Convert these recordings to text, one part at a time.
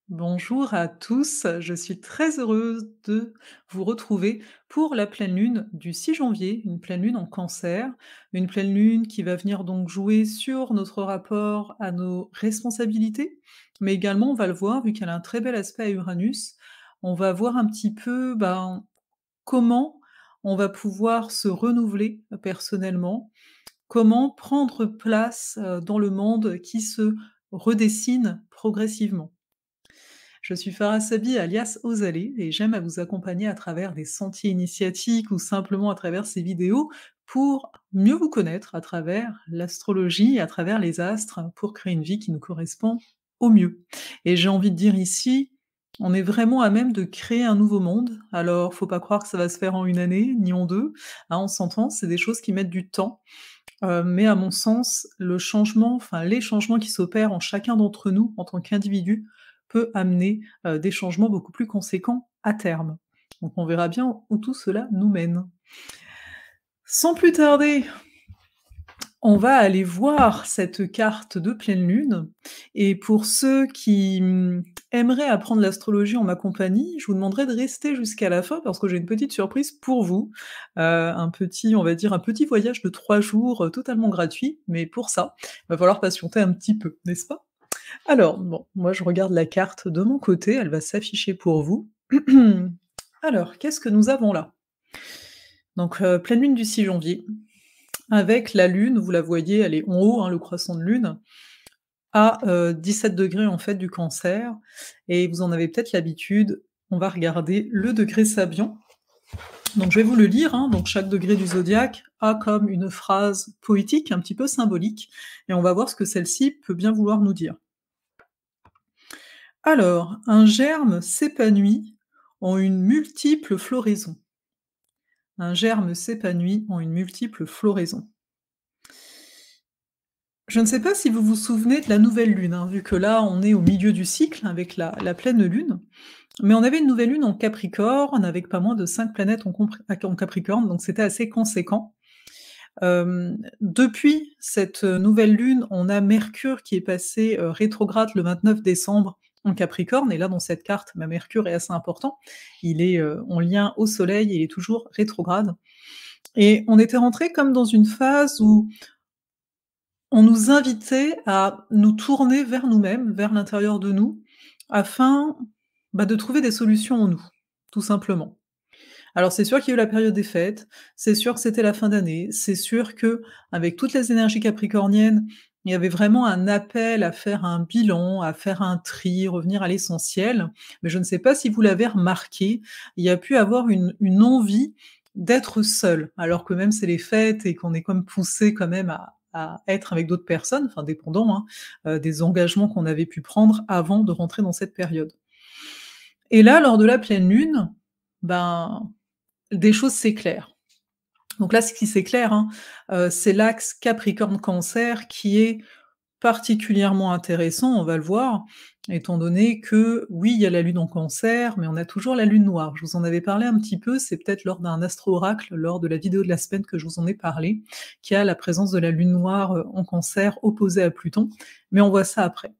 Bonjour à tous, je suis très heureuse de vous retrouver pour la pleine lune du 6 janvier, une pleine lune en Cancer, une pleine lune qui va venir donc jouer sur notre rapport à nos responsabilités, mais également on va le voir vu qu'elle a un très bel aspect à Uranus, on va voir un petit peu, comment on va pouvoir se renouveler personnellement, comment prendre place, dans le monde qui se redessine progressivement. Je suis Farah Sabi alias Ozalé et j'aime à vous accompagner à travers des sentiers initiatiques ou simplement à travers ces vidéos pour mieux vous connaître à travers l'astrologie, à travers les astres, pour créer une vie qui nous correspond au mieux. Et j'ai envie de dire ici, on est vraiment à même de créer un nouveau monde. Alors, faut pas croire que ça va se faire en une année, ni en deux. Hein, on s'entend, c'est des choses qui mettent du temps. Mais à mon sens, le changement, enfin les changements qui s'opèrent en chacun d'entre nous en tant qu'individu peut amener, des changements beaucoup plus conséquents à terme. Donc on verra bien où tout cela nous mène. Sans plus tarder, on va aller voir cette carte de pleine lune et pour ceux qui, aimeraient apprendre l'astrologie en ma compagnie, je vous demanderai de rester jusqu'à la fin parce que j'ai une petite surprise pour vous. Un petit on va dire un petit voyage de 3 jours, totalement gratuit, mais pour ça, va falloir patienter un petit peu, n'est-ce pas? Alors, bon, moi je regarde la carte de mon côté, elle va s'afficher pour vous. Alors, qu'est-ce que nous avons là? Donc, pleine lune du 6 janvier, avec la lune, vous la voyez, elle est en haut, hein, le croissant de lune, à 17 degrés en fait du Cancer, et vous en avez peut-être l'habitude, on va regarder le degré Sabian. Donc je vais vous le lire, hein, donc chaque degré du zodiaque a comme une phrase poétique, un petit peu symbolique, et on va voir ce que celle-ci peut bien vouloir nous dire. Alors, un germe s'épanouit en une multiple floraison. Un germe s'épanouit en une multiple floraison. Je ne sais pas si vous vous souvenez de la nouvelle lune, hein, vu que là, on est au milieu du cycle avec la pleine lune, mais on avait une nouvelle lune en Capricorne avec pas moins de 5 planètes en Capricorne, donc c'était assez conséquent. Depuis cette nouvelle lune, on a Mercure qui est passé, rétrograde le 29 décembre en Capricorne et là, dans cette carte, Mercure est assez important. Il est, en lien au soleil et il est toujours rétrograde et on était rentré comme dans une phase où on nous invitait à nous tourner vers nous-mêmes, vers l'intérieur de nous, afin, de trouver des solutions en nous, tout simplement. Alors c'est sûr qu'il y a eu la période des fêtes, c'est sûr que c'était la fin d'année, c'est sûr que avec toutes les énergies capricorniennes, il y avait vraiment un appel à faire un bilan, à faire un tri, revenir à l'essentiel. Mais je ne sais pas si vous l'avez remarqué, il y a pu avoir une envie d'être seul, alors que même c'est les fêtes et qu'on est comme poussé quand même à être avec d'autres personnes, enfin dépendant, hein, des engagements qu'on avait pu prendre avant de rentrer dans cette période. Et là, lors de la pleine lune, ben, des choses s'éclairent. Donc là, ce qui s'éclaire, hein, c'est l'axe Capricorne-Cancer qui est particulièrement intéressant, on va le voir, étant donné que, oui, il y a la lune en Cancer, mais on a toujours la lune noire. Je vous en avais parlé un petit peu, c'est peut-être lors d'un astro-oracle, lors de la vidéo de la semaine que je vous en ai parlé, qu'il y a la présence de la lune noire, en Cancer opposée à Pluton, mais on voit ça après.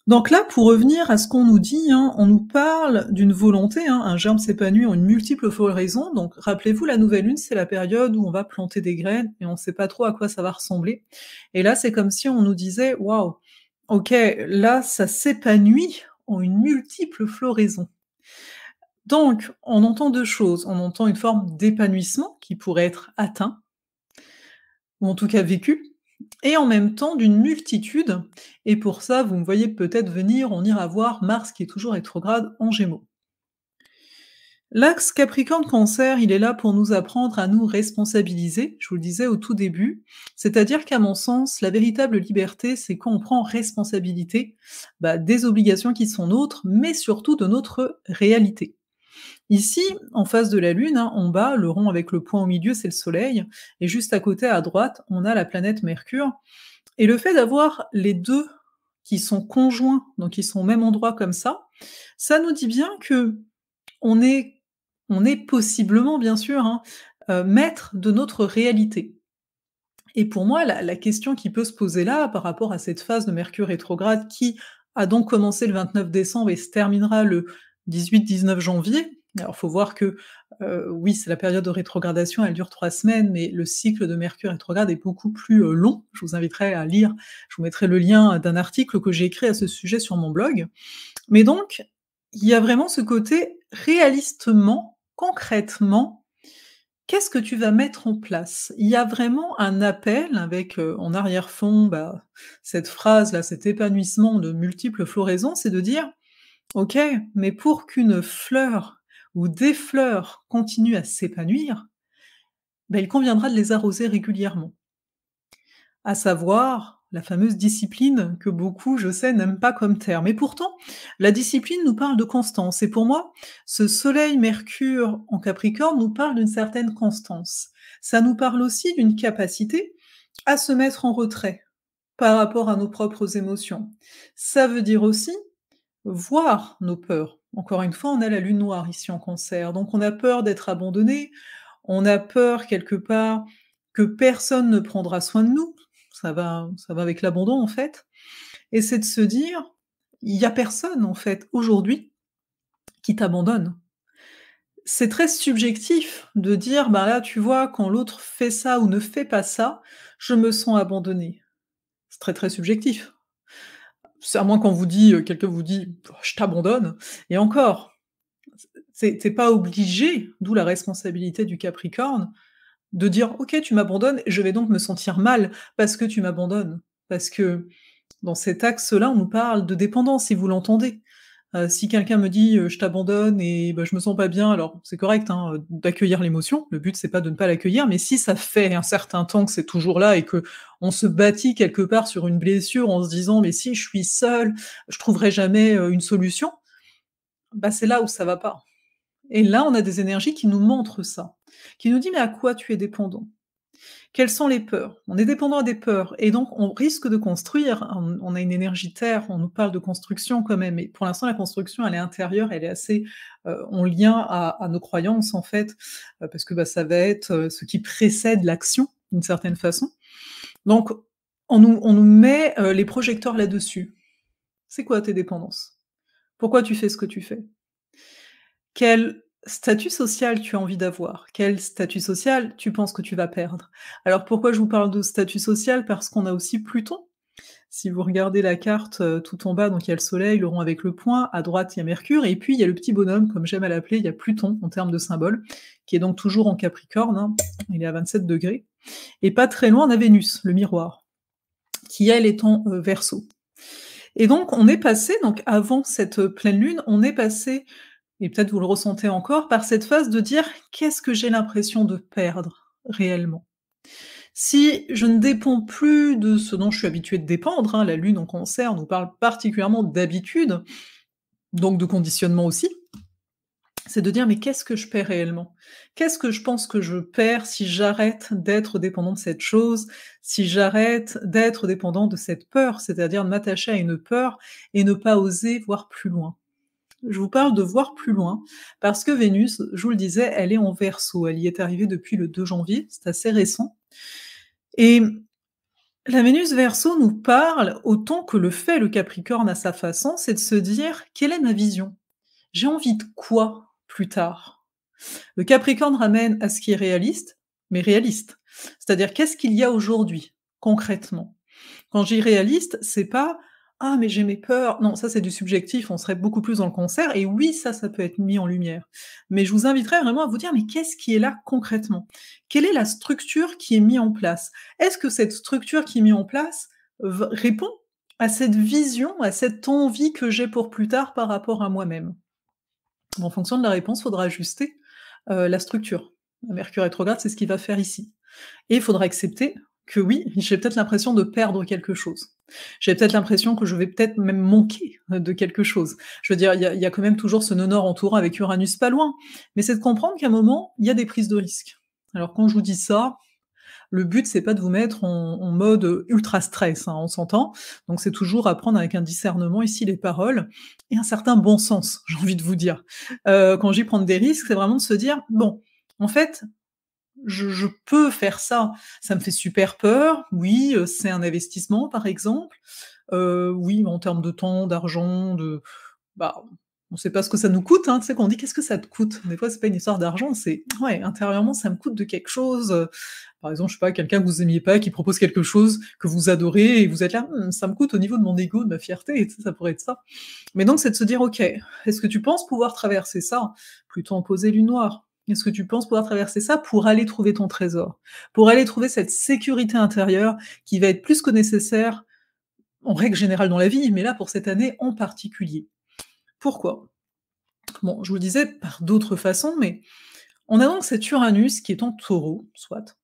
Donc là, pour revenir à ce qu'on nous dit, hein, on nous parle d'une volonté, hein, un germe s'épanouit en une multiple floraison. Donc rappelez-vous, la nouvelle lune, c'est la période où on va planter des graines et on ne sait pas trop à quoi ça va ressembler. Et là, c'est comme si on nous disait, waouh, ok, là, ça s'épanouit en une multiple floraison. Donc, on entend deux choses. On entend une forme d'épanouissement qui pourrait être atteint, ou en tout cas vécu, et en même temps d'une multitude, et pour ça, vous me voyez peut-être venir, on ira voir Mars qui est toujours rétrograde en Gémeaux. L'axe Capricorne-Cancer, il est là pour nous apprendre à nous responsabiliser, je vous le disais au tout début, c'est-à-dire qu'à mon sens, la véritable liberté, c'est quand on prend responsabilité, des obligations qui sont nôtres, mais surtout de notre réalité. Ici, en face de la Lune, hein, en bas, le rond avec le point au milieu, c'est le Soleil, et juste à côté, à droite, on a la planète Mercure. Et le fait d'avoir les 2 qui sont conjoints, donc qui sont au même endroit comme ça nous dit bien que on est on est possiblement, bien sûr, hein, maître de notre réalité. Et pour moi, la question qui peut se poser là, par rapport à cette phase de Mercure rétrograde qui a donc commencé le 29 décembre et se terminera le 18-19 janvier. Alors, faut voir que, oui, c'est la période de rétrogradation, elle dure 3 semaines, mais le cycle de Mercure rétrograde est beaucoup plus, long. Je vous inviterai à lire, je vous mettrai le lien d'un article que j'ai écrit à ce sujet sur mon blog. Mais donc, il y a vraiment ce côté réalistement, concrètement, qu'est-ce que tu vas mettre en place? Il y a vraiment un appel avec, en arrière-fond, bah, cette phrase-là, cet épanouissement de multiples floraisons, c'est de dire: «OK, mais pour qu'une fleur ou des fleurs continuent à s'épanouir, bah, il conviendra de les arroser régulièrement». À savoir la fameuse discipline que beaucoup, je sais, n'aiment pas comme terme. Et pourtant, la discipline nous parle de constance. Et pour moi, ce Soleil-Mercure en Capricorne nous parle d'une certaine constance. Ça nous parle aussi d'une capacité à se mettre en retrait par rapport à nos propres émotions. Ça veut dire aussi voir nos peurs. Encore une fois, on a la lune noire ici en Cancer, donc on a peur d'être abandonné, on a peur quelque part que personne ne prendra soin de nous. Ça va avec l'abandon en fait, et c'est de se dire: «Il y a personne en fait aujourd'hui qui t'abandonne». C'est très subjectif de dire: «Bah, là, tu vois, quand l'autre fait ça ou ne fait pas ça, je me sens abandonné». C'est très, très subjectif. C'est à moins qu'on vous dit, quelqu'un vous dit: «Je t'abandonne», et encore, tu pas obligé, d'où la responsabilité du Capricorne, de dire: «OK, tu m'abandonnes, je vais donc me sentir mal parce que tu m'abandonnes». Parce que dans cet axe-là, on nous parle de dépendance, si vous l'entendez. Si quelqu'un me dit, «Je t'abandonne et bah, je me sens pas bien», alors c'est correct, hein, d'accueillir l'émotion. Le but, c'est pas de ne pas l'accueillir, mais si ça fait un certain temps que c'est toujours là et que on se bâtit quelque part sur une blessure en se disant: «Mais si je suis seul, je trouverai jamais, une solution», bah, c'est là où ça va pas. Et là, on a des énergies qui nous montrent ça, qui nous dit: «Mais à quoi tu es dépendant? Quelles sont les peurs?» On est dépendant des peurs et donc on risque de construire, on a une énergie terre, on nous parle de construction quand même, mais pour l'instant la construction elle est intérieure, elle est assez, en lien à nos croyances en fait, parce que, bah, ça va être, ce qui précède l'action d'une certaine façon. Donc on nous met, les projecteurs là-dessus. C'est quoi tes dépendances? Pourquoi tu fais ce que tu fais? Quel statut social tu as envie d'avoir? Quel statut social tu penses que tu vas perdre? Alors pourquoi je vous parle de statut social? Parce qu'on a aussi Pluton. Si vous regardez la carte, tout en bas, donc il y a le soleil, le rond avec le point, à droite il y a Mercure et puis il y a le petit bonhomme, comme j'aime à l'appeler, il y a Pluton en termes de symbole, qui est donc toujours en Capricorne, hein, il est à 27 degrés. Et pas très loin on a Vénus, le miroir, qui elle est en, Verseau. Et donc on est passé, donc avant cette, pleine lune, on est passé, et peut-être vous le ressentez encore, par cette phase de dire: «Qu'est-ce que j'ai l'impression de perdre réellement?» Si je ne dépends plus de ce dont je suis habituée de dépendre, hein, la lune en Cancer nous parle particulièrement d'habitude, donc de conditionnement aussi, c'est de dire: «Mais qu'est-ce que je perds réellement? Qu'est-ce que je pense que je perds si j'arrête d'être dépendant de cette chose? Si j'arrete d'être dépendant de cette peur?» C'est-à-dire de m'attacher à une peur et ne pas oser voir plus loin. Je vous parle de voir plus loin, parce que Vénus, je vous le disais, elle est en Verseau, elle y est arrivée depuis le 2 janvier, c'est assez récent, et la Vénus Verseau nous parle, autant que le fait le Capricorne à sa façon, c'est de se dire: «Quelle est ma vision? J'ai envie de quoi plus tard?» Le Capricorne ramène à ce qui est réaliste, mais réaliste. C'est-à-dire qu'est-ce qu'il y a aujourd'hui, concrètement? Quand je dis réaliste, c'est pas: «Ah mais j'ai mes peurs», non, ça c'est du subjectif, on serait beaucoup plus dans le concert et oui, ça peut être mis en lumière. Mais je vous inviterais vraiment à vous dire: «Mais qu'est-ce qui est là concrètement? Quelle est la structure qui est mise en place? Est-ce que cette structure qui est mise en place répond à cette vision, à cette envie que j'ai pour plus tard par rapport à moi-même?» En fonction de la réponse, il faudra ajuster, la structure. Mercure rétrograde, c'est ce qu'il va faire ici. Et il faudra accepter que oui, j'ai peut-être l'impression de perdre quelque chose. J'ai peut-être l'impression que je vais peut-être même manquer, de quelque chose. Je veux dire, il y a quand même toujours ce nœud nord entourant avec Uranus pas loin, mais c'est de comprendre qu'à un moment, il y a des prises de risques. Alors quand je vous dis ça, le but c'est pas de vous mettre en mode, ultra stress, hein, on s'entend. Donc c'est toujours à prendre avec un discernement ici les paroles et un certain bon sens, j'ai envie de vous dire. Quand je dis prendre des risques, c'est vraiment de se dire: «Bon, en fait, je peux faire ça. Ça me fait super peur, oui, c'est un investissement par exemple, Oui, en termes de temps, d'argent, bah, on sait pas ce que ça nous coûte, hein, tu sais, quand on dit: «Qu'est-ce que ça te coûte?» Des fois, c'est pas une histoire d'argent, c'est: «Ouais, intérieurement, ça me coûte de quelque chose», par exemple, je sais pas, quelqu'un que vous aimiez pas, qui propose quelque chose que vous adorez et vous êtes là: Ça me coûte au niveau de mon ego, de ma fierté», et tu sais, ça pourrait être ça. Mais donc c'est de se dire: «OK, est-ce que tu penses pouvoir traverser ça?» Plutôt en poser lune noire. Est-ce que tu penses pouvoir traverser ça pour aller trouver ton trésor? Pour aller trouver cette sécurité intérieure qui va être plus que nécessaire, en règle générale dans la vie, mais là, pour cette année en particulier. Pourquoi? Bon, je vous le disais par d'autres façons, mais on a donc cet Uranus qui est en Taureau, soit,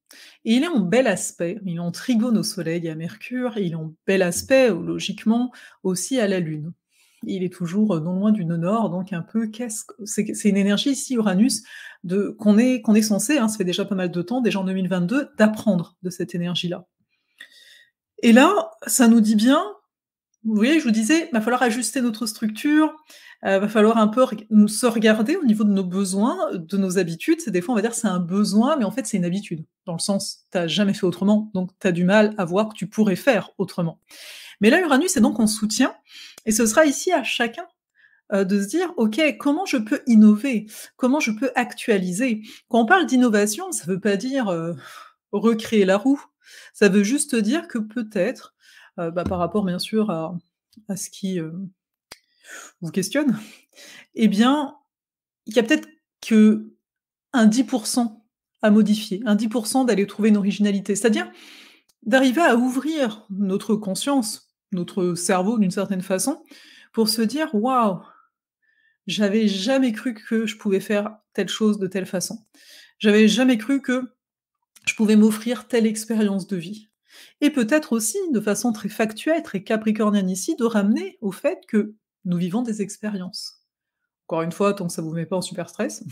et il est en bel aspect, il est en trigone au Soleil et à Mercure, et il est en bel aspect, logiquement, aussi à la Lune. Il est toujours, non loin du nœud nord, donc un peu qu'est-ce que c'est une énergie ici, Uranus, de qu'on est censé, hein, ça fait déjà pas mal de temps, déjà en 2022, d'apprendre de cette énergie-là. Et là, ça nous dit bien, vous voyez, je vous disais, va falloir ajuster notre structure, va falloir un peu se regarder au niveau de nos besoins, de nos habitudes. C'est des fois, on va dire, c'est un besoin, mais en fait, c'est une habitude. Dans le sens, tu as jamais fait autrement, donc tu as du mal à voir que tu pourrais faire autrement. Mais là, Uranus est donc en soutien, et ce sera ici à chacun de se dire: «OK, comment je peux innover? Comment je peux actualiser?» Quand on parle d'innovation, ça veut pas dire, recréer la roue. Ça veut juste dire que peut-être, bah, par rapport bien sûr à ce qui, vous questionne, eh bien, il y a peut-être qu'un 10% à modifier, un 10% d'aller trouver une originalité. C'est-à-dire d'arriver à ouvrir notre conscience, notre cerveau d'une certaine façon, pour se dire: «Waouh, j'avais jamais cru que je pouvais faire telle chose de telle façon. J'avais jamais cru que je pouvais m'offrir telle expérience de vie». Et peut-être aussi, de façon très factuelle, très capricornienne ici, de ramener au fait que nous vivons des expériences. Encore une fois, tant que ça vous met pas en super stress,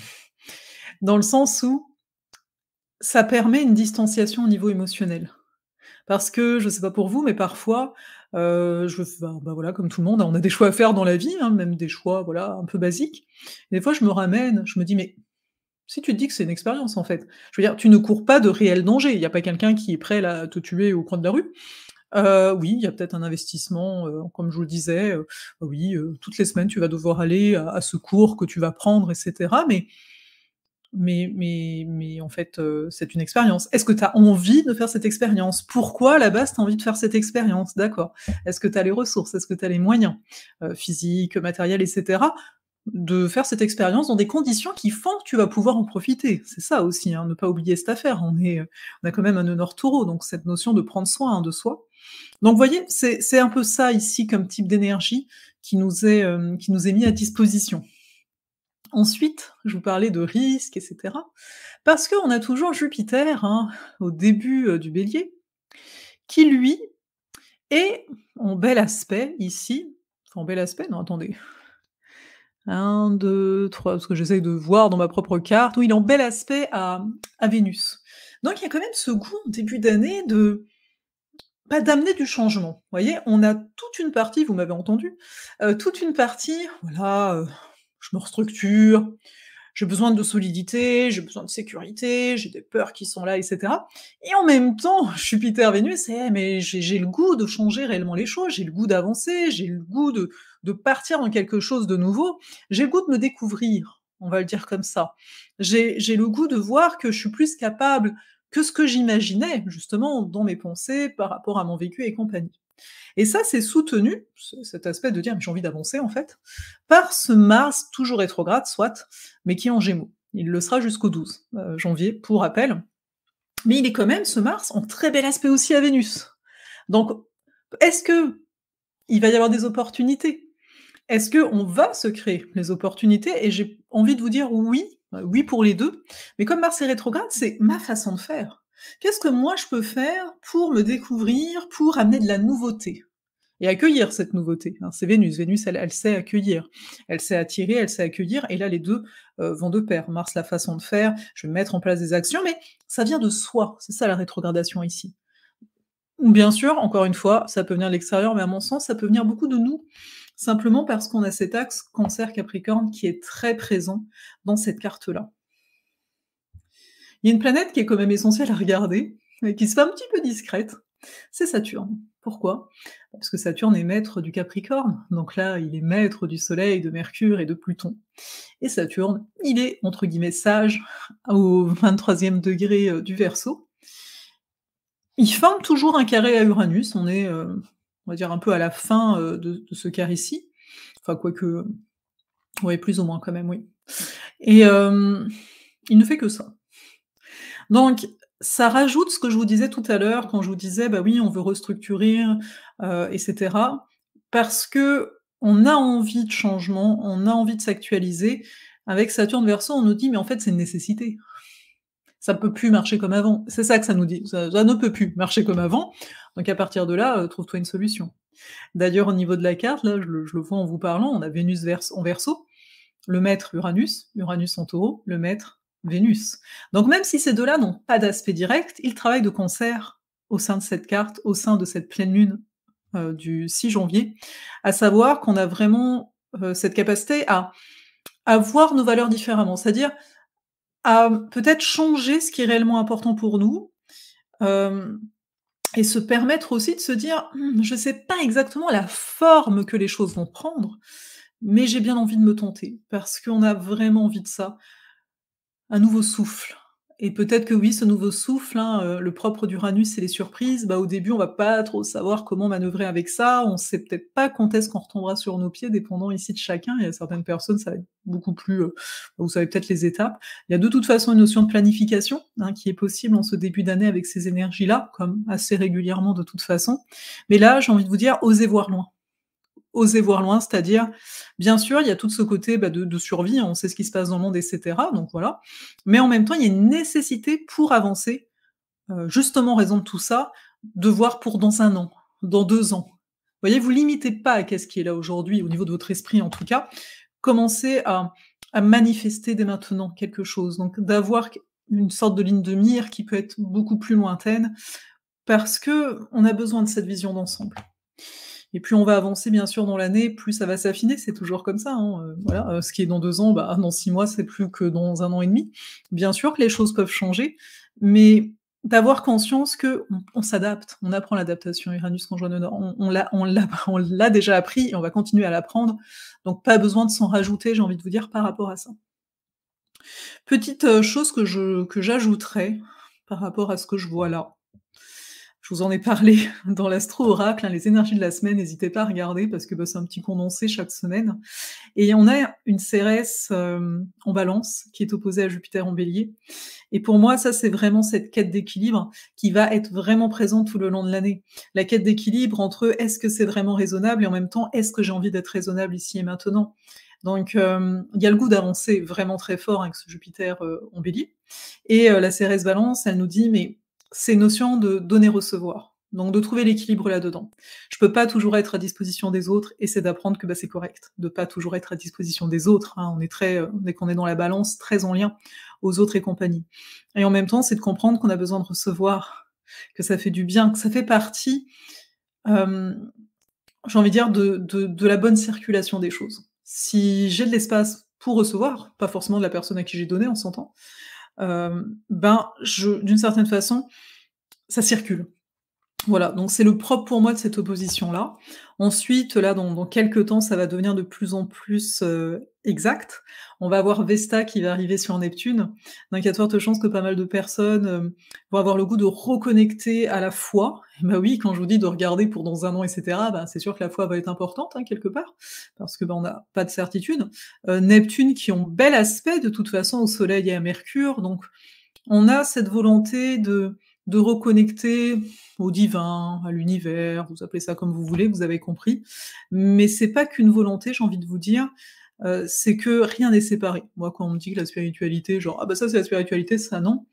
dans le sens où ça permet une distanciation au niveau émotionnel. Parce que, je sais pas pour vous, mais parfois, bah, voilà, comme tout le monde, hein, on a des choix à faire dans la vie, hein, même des choix, voilà, un peu basiques. Des fois, je me ramène, je me dis: «Mais si tu te dis que c'est une expérience, en fait». Je veux dire, tu ne cours pas de réel danger. Il y a pas quelqu'un qui est prêt, là, à te tuer au coin de la rue. Oui, il y a peut-être un investissement, comme je vous le disais, oui, toutes les semaines, tu vas devoir aller à ce cours que tu vas prendre et cetera, mais en fait, c'est une expérience. Est-ce que tu as envie de faire cette expérience? Pourquoi à la base tu as envie de faire cette expérience? D'accord. Est-ce que tu as les ressources? Est-ce que tu as les moyens, physiques, matériels et cetera, de faire cette expérience dans des conditions qui font que tu vas pouvoir en profiter? C'est ça aussi, hein, ne pas oublier cette affaire. On a quand même un nœud nord Taureau, donc cette notion de prendre soin, hein, de soi. Donc vous voyez, c'est un peu ça ici comme type d'énergie qui nous est mis à disposition. Ensuite, je vous parlais de risques et cetera, parce qu'on a toujours Jupiter, hein, au début, du Bélier, qui lui est en bel aspect ici, enfin en bel aspect, non attendez, 1, 2, 3, parce que j'essaye de voir dans ma propre carte, oui, il est en bel aspect à Vénus. Donc il y a quand même ce goût en début d'année de bah, d'amener du changement. Vous voyez? On a toute une partie, vous m'avez entendu, toute une partie, voilà, je me restructure, j'ai besoin de solidité, j'ai besoin de sécurité, j'ai des peurs qui sont là et cetera, et en même temps, Jupiter-Vénus, c'est: mais j'ai le goût de changer réellement les choses, j'ai le goût d'avancer, j'ai le goût de partir dans quelque chose de nouveau, j'ai le goût de me découvrir, on va le dire comme ça. J'ai le goût de voir que je suis plus capable que ce que j'imaginais, justement, dans mes pensées, par rapport à mon vécu et compagnie. Et ça, c'est soutenu, cet aspect de dire: «Mais j'ai envie d'avancer, en fait», par ce Mars toujours rétrograde, soit, mais qui est en Gémeaux. Il le sera jusqu'au 12 janvier, pour rappel. Mais il est quand même, ce Mars, en très bel aspect aussi à Vénus. Donc, est-ce que il va y avoir des opportunités? Est-ce qu'on va se créer les opportunités? Et j'ai envie de vous dire oui, oui pour les 2. Mais comme Mars est rétrograde, c'est ma façon de faire. Qu'est-ce que moi je peux faire pour me découvrir, pour amener de la nouveauté? Et accueillir cette nouveauté, hein. C'est Vénus. Vénus, elle sait accueillir. Elle sait attirer, elle sait accueillir, et là les 2 vont de pair. Mars, la façon de faire, je vais mettre en place des actions, mais ça vient de soi. C'est ça la rétrogradation ici. Bien sûr, encore une fois, ça peut venir de l'extérieur, mais à mon sens, ça peut venir beaucoup de nous. Simplement parce qu'on a cet axe Cancer-Capricorne qui est très présent dans cette carte-là. Il y a une planète qui est quand même essentielle à regarder, et qui se fait un petit peu discrète, c'est Saturne. Pourquoi? Parce que Saturne est maître du Capricorne, donc là, il est maître du Soleil, de Mercure et de Pluton. Et Saturne, il est entre guillemets «sage» au 23e degré, du Verseau. Il forme toujours un carré à Uranus, on est, on va dire un peu à la fin, de ce carré-ci. Enfin quoique, ouais, plus ou moins quand même, oui. Et il ne fait que ça. Donc ça rajoute ce que je vous disais tout à l'heure quand je vous disais: «Bah oui, on veut restructurer, et cetera». Parce qu'on a envie de changement, on a envie de s'actualiser. Avec Saturne Verseau, on nous dit: «Mais en fait, c'est une nécessité. Ça peut plus marcher comme avant». C'est ça que ça nous dit. Ça ne peut plus marcher comme avant, donc à partir de là, trouve-toi une solution. D'ailleurs, au niveau de la carte, là, je le vois en vous parlant, on a Vénus en Verseau, le maître Uranus, Uranus en Taureau, le maître Vénus. Donc même si ces 2-là n'ont pas d'aspect direct, ils travaillent de concert au sein de cette carte, au sein de cette pleine lune, du 6 janvier, à savoir qu'on a vraiment, cette capacité à voir nos valeurs différemment. C'est-à-dire à peut-être changer ce qui est réellement important pour nous, hem et se permettre aussi de se dire: Je sais pas exactement la forme que les choses vont prendre, mais j'ai bien envie de me tenter, parce qu'on a vraiment envie de ça, un nouveau souffle». Et peut-être que oui, ce nouveau souffle, hein, le propre d'Uranus, c'est les surprises. Bah, au début, on va pas trop savoir comment manœuvrer avec ça, on sait peut-être pas quand est-ce qu'on retombera sur nos pieds, dépendant ici de chacun. Il y a certaines personnes, ça va être beaucoup plus, vous savez peut-être les étapes. Il y a de toute façon une notion de planification, hein, qui est possible en ce début d'année avec ces énergies-là, comme assez régulièrement de toute façon. Mais là, j'ai envie de vous dire: osez voir loin. Osez voir loin, c'est-à-dire, bien sûr, il y a tout ce côté, bah, de survie, hein, on sait ce qui se passe dans le monde et cetera, donc voilà. Mais en même temps, il y a une nécessité pour avancer, justement en raison de tout ça, de voir pour dans 1 an, dans 2 ans. Vous voyez, vous limitez pas à qu'est-ce qui est là aujourd'hui, au niveau de votre esprit en tout cas. Commencez à manifester dès maintenant quelque chose, donc d'avoir q une sorte de ligne de mire qui peut être beaucoup plus lointaine, parce qu'on a besoin de cette vision d'ensemble. Et plus on va avancer bien sûr dans l'année, plus ça va s'affiner, c'est toujours comme ça, hein, voilà, ce qui est dans 2 ans, bah, dans 6 mois, c'est plus que dans 1 an et demi. Bien sûr que les choses peuvent changer, mais d'avoir conscience qu'on s'adapte, on apprend l'adaptation. Uranus conjoint au Nord, on l'a déjà appris et on va continuer à l'apprendre, donc pas besoin de s'en rajouter, j'ai envie de vous dire, par rapport à ça. Petite, chose que j'ajouterais par rapport à ce que je vois là. Je vous en ai parlé dans l'astro-oracle, hein, les énergies de la semaine, n'hésitez pas à regarder parce que, bah, c'est un petit condensé chaque semaine et on a une Cérès, en Balance qui est opposée à Jupiter en Bélier et pour moi, ça, c'est vraiment cette quête d'équilibre qui va être vraiment présente tout le long de l'année. La quête d'équilibre entre est-ce que c'est vraiment raisonnable et en même temps, est-ce que j'ai envie d'être raisonnable ici et maintenant? Donc il y a le goût d'avancer vraiment très fort avec ce Jupiter, en Bélier et la Cérès Balance, elle nous dit: «Mais ces notions de donner-recevoir, donc de trouver l'équilibre là-dedans. Je peux pas toujours être à disposition des autres et c'est d'apprendre que, bah, c'est correct de pas toujours être à disposition des autres, hein. On est très, dès qu'on est dans la balance, très en lien aux autres et compagnie et en même temps, c'est de comprendre qu'on a besoin de recevoir, que ça fait du bien, que ça fait partie, hem, j'ai envie de dire de la bonne circulation des choses. Si j'ai de l'espace pour recevoir, pas forcément de la personne à qui j'ai donné, on s'entend, ben, je d'une certaine façon, ça circule. Voilà, donc c'est le propre pour moi de cette opposition-là. Ensuite, là, dans quelques temps, ça va devenir de plus en plus, exact. On va avoir Vesta qui va arriver sur Neptune, donc il y a de fortes chances que pas mal de personnes, vont avoir le goût de reconnecter à la foi. Et bah, oui, quand je vous dis de regarder pour dans 1 an et cetera, bah, c'est sûr que la foi va être importante, hein, quelque part, parce que, bah, on n'a pas de certitude. Neptune qui ont bel aspect de toute façon au Soleil et à Mercure, donc on a cette volonté de reconnecter au divin, à l'univers, vous appelez ça comme vous voulez, vous avez compris. Mais c'est pas qu'une volonté, j'ai envie de vous dire, c'est que rien n'est séparé. Moi, quand on me dit que la spiritualité, genre: «Ah bah ça c'est la spiritualité, ça non».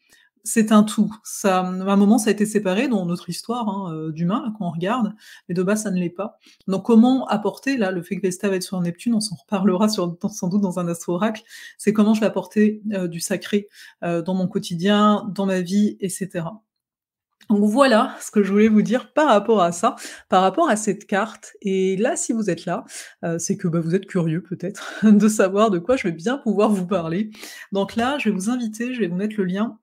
C'est un tout. Ça, à un moment, ça a été séparé dans notre histoire, hein, d'humains, là, quand on regarde, mais de base, ça ne l'est pas. Donc comment apporter, là, le fait que Vesta va être sur Neptune, on s'en reparlera sans doute dans un astro-oracle, c'est comment je vais apporter, du sacré, dans mon quotidien, dans ma vie et cetera. Donc voilà ce que je voulais vous dire par rapport à ça, par rapport à cette carte et là, si vous êtes là, c'est que, bah, vous êtes curieux peut-être de savoir de quoi je vais bien pouvoir vous parler. Donc là, je vais vous inviter, je vais vous mettre le lien,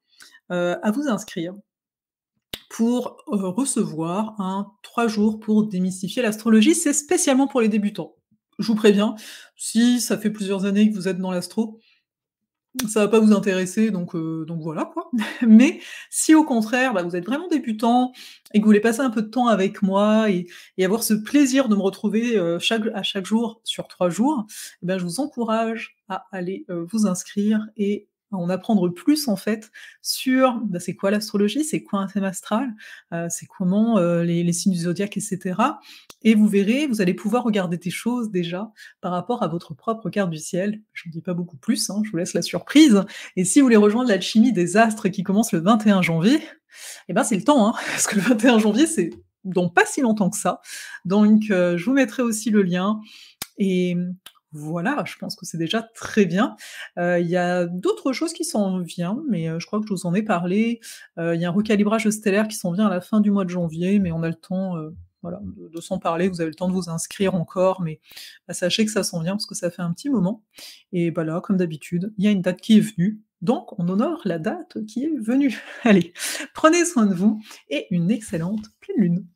à vous inscrire pour, recevoir un 3 jours pour démystifier l'astrologie. C'est spécialement pour les débutants. Je vous préviens, si ça fait plusieurs années que vous êtes dans l'astro, ça va pas vous intéresser donc voilà quoi. Mais si au contraire, bah, vous êtes vraiment débutant et que vous voulez passer un peu de temps avec moi et avoir ce plaisir de me retrouver, chaque jour sur 3 jours, eh ben, je vous encourage à aller, vous inscrire et à en apprendre plus en fait sur, bah, c'est quoi l'astrologie, c'est quoi un thème astral, c'est comment, les signes du zodiaque et cetera et vous verrez, vous allez pouvoir regarder des choses déjà par rapport à votre propre carte du ciel. Je n'en dis pas beaucoup plus, hein, je vous laisse la surprise. Et si vous voulez rejoindre l'alchimie des astres qui commence le 21 janvier, eh ben c'est le temps, hein, parce que le 21 janvier, c'est dans pas si longtemps que ça. Donc, je vous mettrai aussi le lien. Et voilà, je pense que c'est déjà très bien. Il y a d'autres choses qui s'en viennent, mais, je crois que je vous en ai parlé. Il y a un recalibrage stellaire qui s'en vient à la fin du mois de janvier, mais on a le temps, voilà, de s'en parler. Vous avez le temps de vous inscrire encore, mais, bah, sachez que ça s'en vient parce que ça fait un petit moment. Et bah, là, comme d'habitude, il y a une date qui est venue, donc on honore la date qui est venue. Allez, prenez soin de vous et une excellente pleine lune.